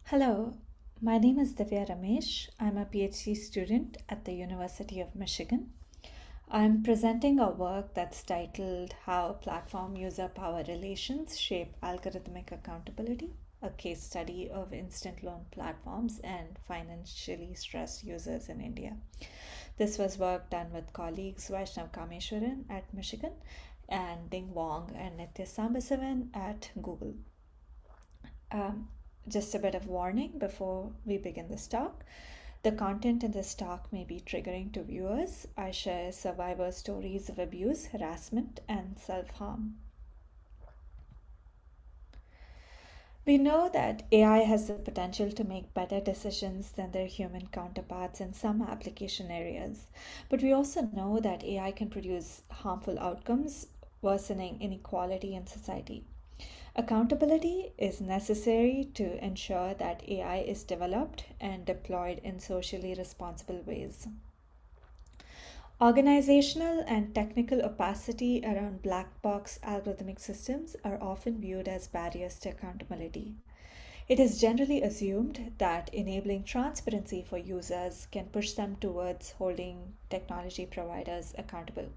Hello, my name is Divya Ramesh. I'm a PhD student at the University of Michigan. I'm presenting a work that's titled How Platform User Power Relations Shape Algorithmic Accountability, a case study of instant loan platforms and financially stressed users in India. This was work done with colleagues Vaishnav Kameswaran at Michigan and Wang and Nithya Sambasivan at Google. Um, just a bit of warning before we begin this talk. The content in this talk may be triggering to viewers. I share survivor stories of abuse, harassment, and self harm. We know that AI has the potential to make better decisions than their human counterparts in some application areas. But we also know that AI can produce harmful outcomes, worsening inequality in society. Accountability is necessary to ensure that AI is developed and deployed in socially responsible ways. Organizational and technical opacity around black box algorithmic systems are often viewed as barriers to accountability. It is generally assumed that enabling transparency for users can push them towards holding technology providers accountable.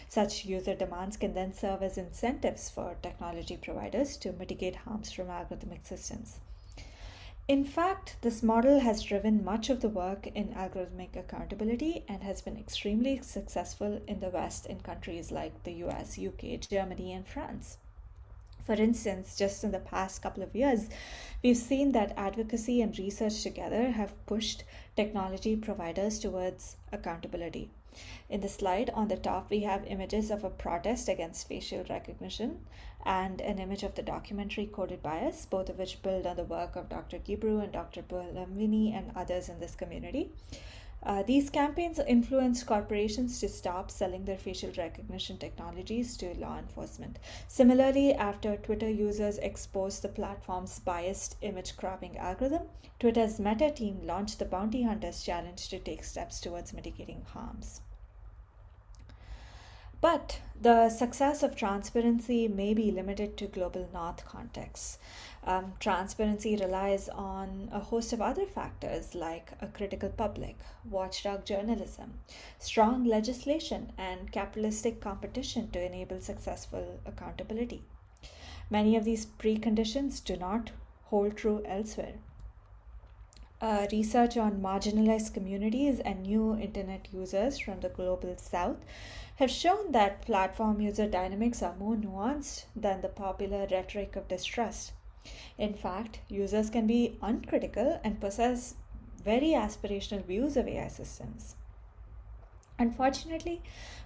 Such user demands can then serve as incentives for technology providers to mitigate harms from algorithmic systems. In fact, this model has driven much of the work in algorithmic accountability and has been extremely successful in the West in countries like the US, UK, Germany, and France. For instance, just in the past couple of years, we've seen that advocacy and research together have pushed technology providers towards accountability. In the slide on the top, we have images of a protest against facial recognition and an image of the documentary Coded Bias, both of which build on the work of Dr. Gibru and Dr. Bulamvini and others in this community. These campaigns influenced corporations to stop selling their facial recognition technologies to law enforcement. Similarly, after Twitter users exposed the platform's biased image cropping algorithm, Twitter's Meta team launched the Bounty Hunters Challenge to take steps towards mitigating harms. But the success of transparency may be limited to global north contexts. Transparency relies on a host of other factors like a critical public, watchdog journalism, strong legislation, and capitalistic competition to enable successful accountability. Many of these preconditions do not hold true elsewhere. Research on marginalized communities and new internet users from the global south have shown that platform user dynamics are more nuanced than the popular rhetoric of distrust. In fact, users can be uncritical and possess very aspirational views of AI systems. Unfortunately,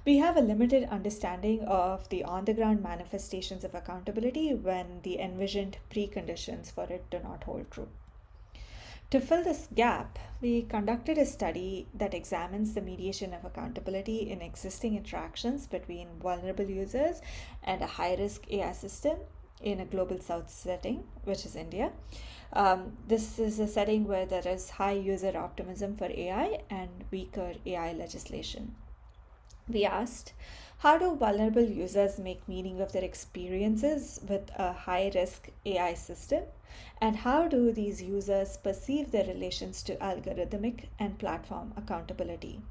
we have a limited understanding of the on the ground manifestations of accountability when the envisioned preconditions for it do not hold true. To fill this gap, we conducted a study that examines the mediation of accountability in existing interactions between vulnerable users and a high risk AI system in a global south setting, which is India. This is a setting where there is high user optimism for AI and weaker AI legislation. We asked, how do vulnerable users make meaning of their experiences with a high risk AI system? And how do these users perceive their relations to algorithmic and platform accountability?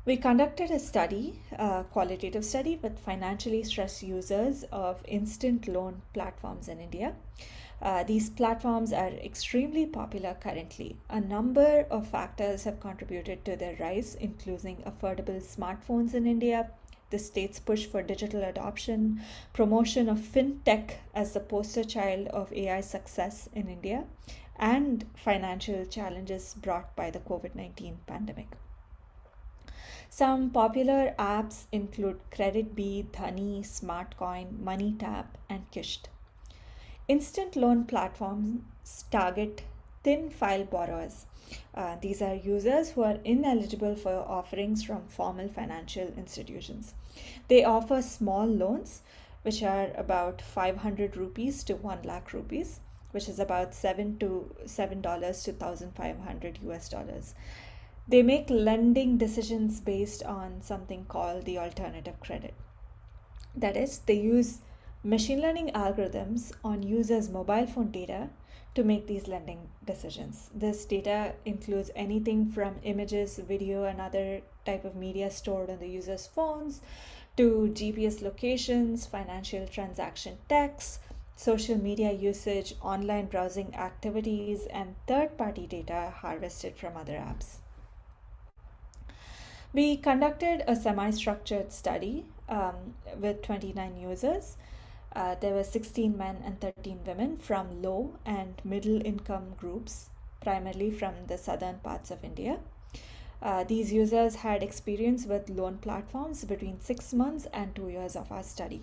We conducted a study, a qualitative study, with financially stressed users of instant loan platforms in India. These platforms are extremely popular currently. A number of factors have contributed to their rise, including affordable smartphones in India, the state's push for digital adoption, promotion of fintech as the poster child of AI success in India, and financial challenges brought by the COVID-19 pandemic. Some popular apps include CreditBee, Dhani, SmartCoin, MoneyTap, and Kisht. Instant loan platforms target thin file borrowers. These are users who are ineligible for offerings from formal financial institutions. They offer small loans, which are about 500 rupees to 1 lakh rupees, which is about $7 to $1,500 US dollars. They make lending decisions based on something called the alternative credit. That is, they use machine learning algorithms on users' mobile phone data to make these lending decisions. This data includes anything from images, video, and other type of media stored on the user's phones to GPS locations, financial transaction texts, social media usage, online browsing activities, and third-party data harvested from other apps. We conducted a semi-structured study with 29 users. There were 16 men and 13 women from low and middle income groups, primarily from the southern parts of India. These users had experience with loan platforms between 6 months and 2 years of our study.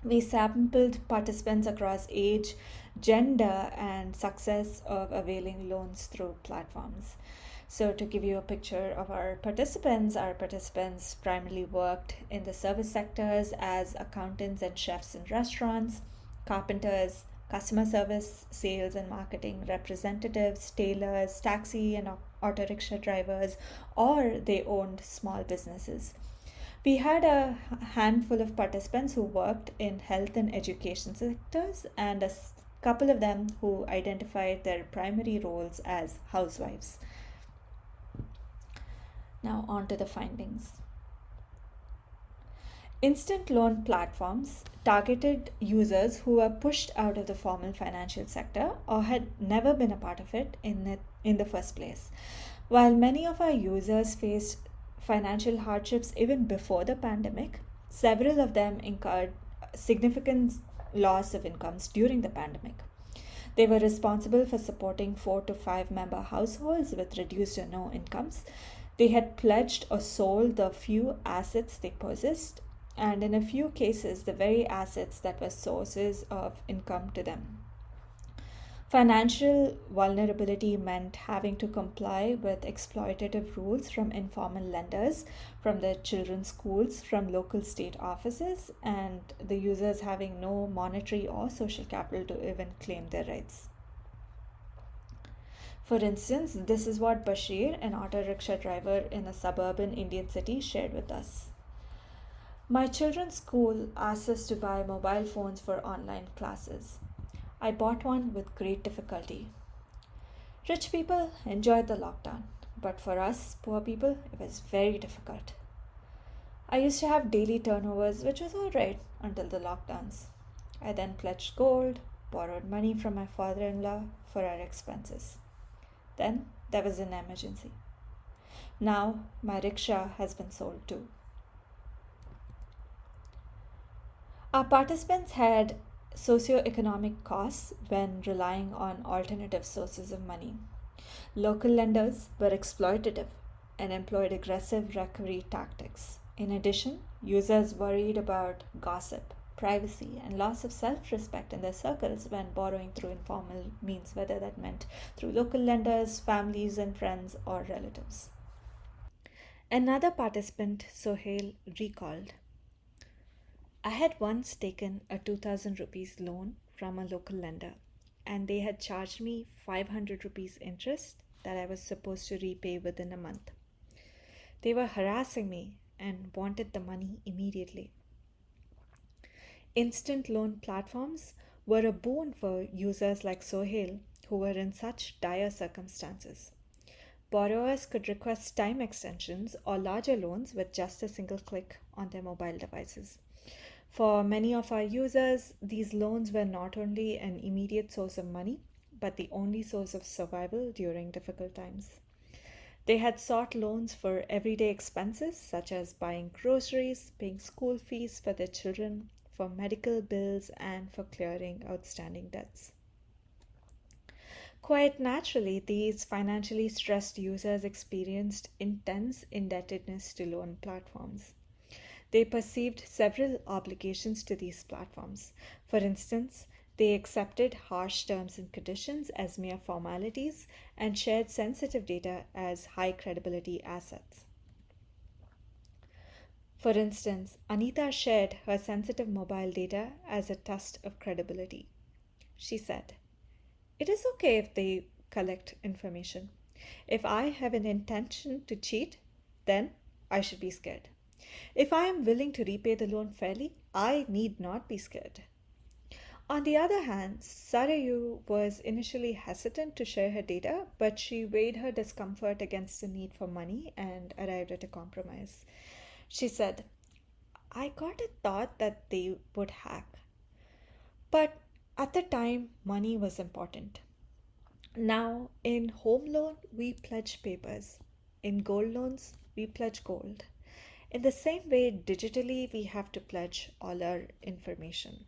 We sampled participants across age, gender, and success of availing loans through platforms. So, to give you a picture of our participants primarily worked in the service sectors as accountants and chefs in restaurants, carpenters, customer service, sales and marketing representatives, tailors, taxi and auto rickshaw drivers, or they owned small businesses. We had a handful of participants who worked in health and education sectors, and a couple of them who identified their primary roles as housewives. Now, on to the findings. Instant loan platforms targeted users who were pushed out of the formal financial sector or had never been a part of it in the first place. While many of our users faced financial hardships even before the pandemic, several of them incurred significant loss of incomes during the pandemic. They were responsible for supporting 4 to 5 member households with reduced or no incomes. They had pledged or sold the few assets they possessed, and in a few cases, the very assets that were sources of income to them. Financial vulnerability meant having to comply with exploitative rules from informal lenders, from the children's schools, from local state offices, and the users having no monetary or social capital to even claim their rights. For instance, this is what Bashir, an auto rickshaw driver in a suburban Indian city, shared with us. My children's school asked us to buy mobile phones for online classes. I bought one with great difficulty. Rich people enjoyed the lockdown, but for us, poor people, it was very difficult. I used to have daily turnovers, which was alright until the lockdowns. I then pledged gold, borrowed money from my father-in-law for our expenses. Then there was an emergency. Now my rickshaw has been sold too. Our participants had socioeconomic costs when relying on alternative sources of money. Local lenders were exploitative and employed aggressive recovery tactics. In addition, users worried about gossip, privacy, and loss of self-respect in their circles when borrowing through informal means, whether that meant through local lenders, families and friends, or relatives. Another participant, Sohail, recalled, I had once taken a 2000 rupees loan from a local lender, and they had charged me 500 rupees interest that I was supposed to repay within a month. They were harassing me and wanted the money immediately. Instant loan platforms were a boon for users like Sohail who were in such dire circumstances. Borrowers could request time extensions or larger loans with just a single click on their mobile devices. For many of our users, these loans were not only an immediate source of money, but the only source of survival during difficult times. They had sought loans for everyday expenses such as buying groceries, paying school fees for their children, for medical bills, and for clearing outstanding debts. Quite naturally, these financially stressed users experienced intense indebtedness to loan platforms. They perceived several obligations to these platforms. For instance, they accepted harsh terms and conditions as mere formalities and shared sensitive data as high credibility assets. For instance, Anita shared her sensitive mobile data as a test of credibility. She said, it is okay if they collect information. If I have an intention to cheat, then I should be scared. If I am willing to repay the loan fairly, I need not be scared. On the other hand, Sarayu was initially hesitant to share her data, but she weighed her discomfort against the need for money and arrived at a compromise. She said, I got a thought that they would hack, but at the time, money was important. Now, in home loan, we pledge papers. In gold loans, we pledge gold. In the same way, digitally, we have to pledge all our information.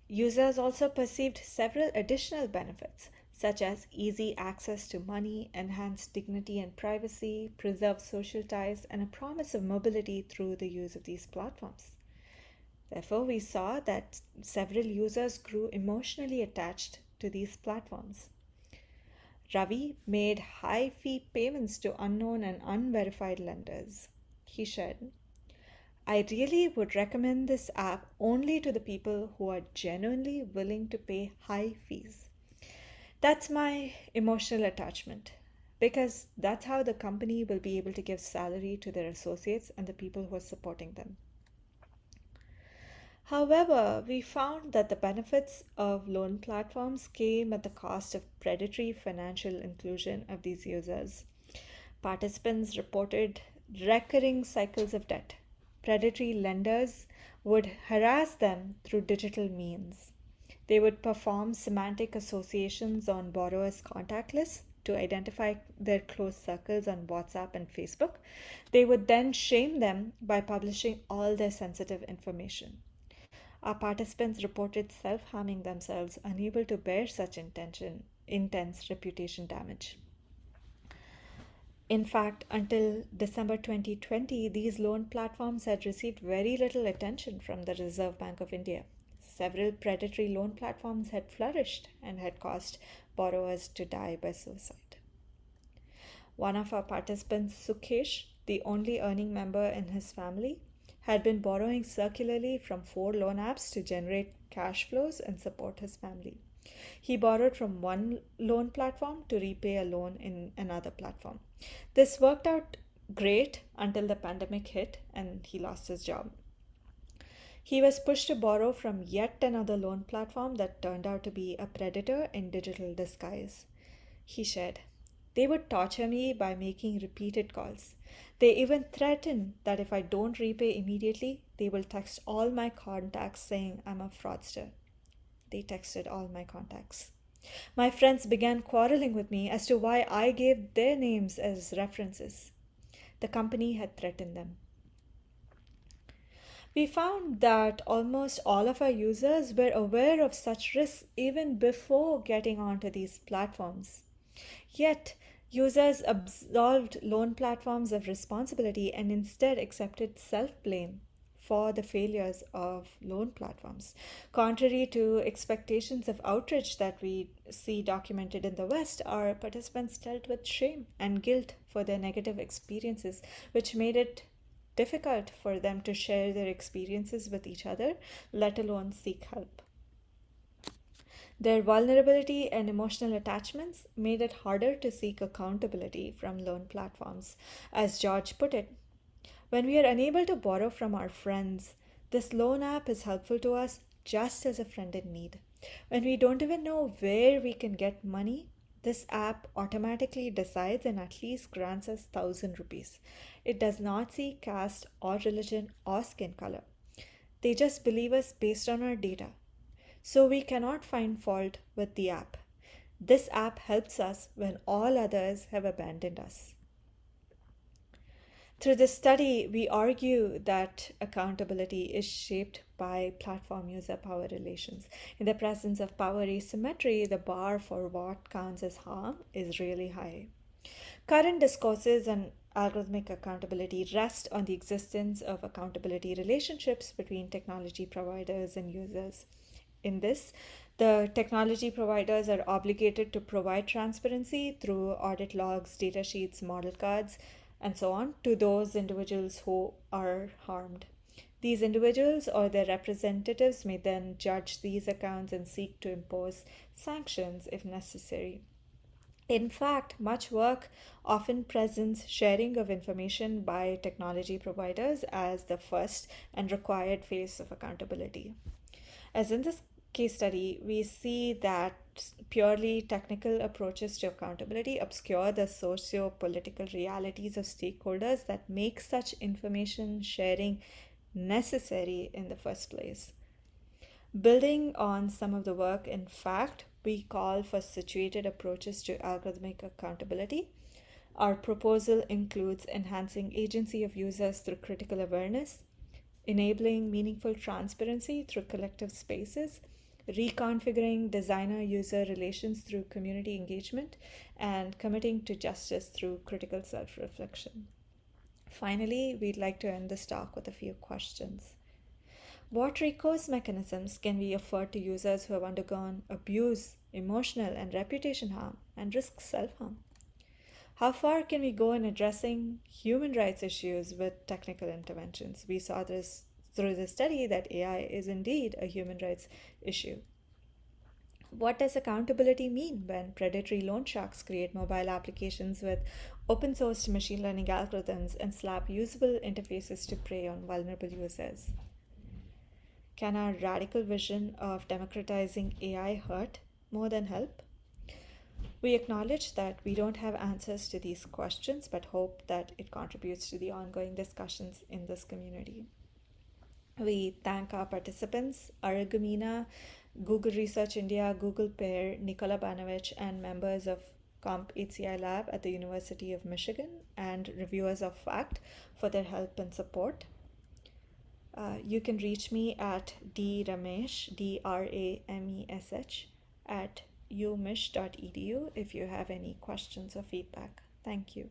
Users also perceived several additional benefits, such as easy access to money, enhanced dignity and privacy, preserved social ties, and a promise of mobility through the use of these platforms. Therefore, we saw that several users grew emotionally attached to these platforms. Ravi made high fee payments to unknown and unverified lenders. He said, I really would recommend this app only to the people who are genuinely willing to pay high fees. That's my emotional attachment because that's how the company will be able to give salary to their associates and the people who are supporting them. However, we found that the benefits of loan platforms came at the cost of predatory financial inclusion of these users. Participants reported recurring cycles of debt. Predatory lenders would harass them through digital means. They would perform semantic associations on borrowers' contact lists to identify their close circles on WhatsApp and Facebook. They would then shame them by publishing all their sensitive information. Our participants reported self harming themselves, unable to bear such intense reputation damage. In fact, until December 2020, these loan platforms had received very little attention from the Reserve Bank of India. Several predatory loan platforms had flourished and had caused borrowers to die by suicide. One of our participants, Sukesh, the only earning member in his family, had been borrowing circularly from 4 loan apps to generate cash flows and support his family. He borrowed from one loan platform to repay a loan in another platform. This worked out great until the pandemic hit and he lost his job. He was pushed to borrow from yet another loan platform that turned out to be a predator in digital disguise. He shared, they would torture me by making repeated calls. They even threatened that if I don't repay immediately, they will text all my contacts saying I'm a fraudster. They texted all my contacts. My friends began quarreling with me as to why I gave their names as references. The company had threatened them. We found that almost all of our users were aware of such risks even before getting onto these platforms. Yet, users absolved loan platforms of responsibility and instead accepted self blame for the failures of loan platforms. Contrary to expectations of outrage that we see documented in the West, our participants dealt with shame and guilt for their negative experiences, which made it difficult for them to share their experiences with each other, let alone seek help. Their vulnerability and emotional attachments made it harder to seek accountability from loan platforms. As George put it, when we are unable to borrow from our friends, this loan app is helpful to us just as a friend in need. When we don't even know where we can get money, this app automatically decides and at least grants us 1,000 rupees. It does not see caste or religion or skin color. They just believe us based on our data. So we cannot find fault with the app. This app helps us when all others have abandoned us. Through this study, we argue that accountability is shaped by platform user power relations. In the presence of power asymmetry, the bar for what counts as harm is really high. Current discourses on algorithmic accountability rest on the existence of accountability relationships between technology providers and users. In this, the technology providers are obligated to provide transparency through audit logs, data sheets, model cards, and so on to those individuals who are harmed. These individuals or their representatives may then judge these accounts and seek to impose sanctions if necessary. In fact, much work often presents sharing of information by technology providers as the first and required phase of accountability. As in this case study, we see that purely technical approaches to accountability obscure the socio political realities of stakeholders that make such information sharing necessary in the first place. Building on some of the work, in fact, we call for situated approaches to algorithmic accountability. Our proposal includes enhancing agency of users through critical awareness, enabling meaningful transparency through collective spaces, reconfiguring designer user relations through community engagement, and committing to justice through critical self reflection. Finally, we'd like to end this talk with a few questions. What recourse mechanisms can we afford to users who have undergone abuse, emotional and reputation harm, and risk self harm? How far can we go in addressing human rights issues with technical interventions? We saw this through the study that AI is indeed a human rights issue. What does accountability mean when predatory loan sharks create mobile applications with open sourced machine learning algorithms and slap usable interfaces to prey on vulnerable users? Can our radical vision of democratizing AI hurt more than help? We acknowledge that we don't have answers to these questions, but hope that it contributes to the ongoing discussions in this community. We thank our participants, Arugumina, Google Research India, Google Pair, Nikola Banovich, and members of Comp HCI Lab at the University of Michigan, and reviewers of FACT for their help and support. You can reach me at dramesh, DRAMESH, at umich.edu if you have any questions or feedback. Thank you.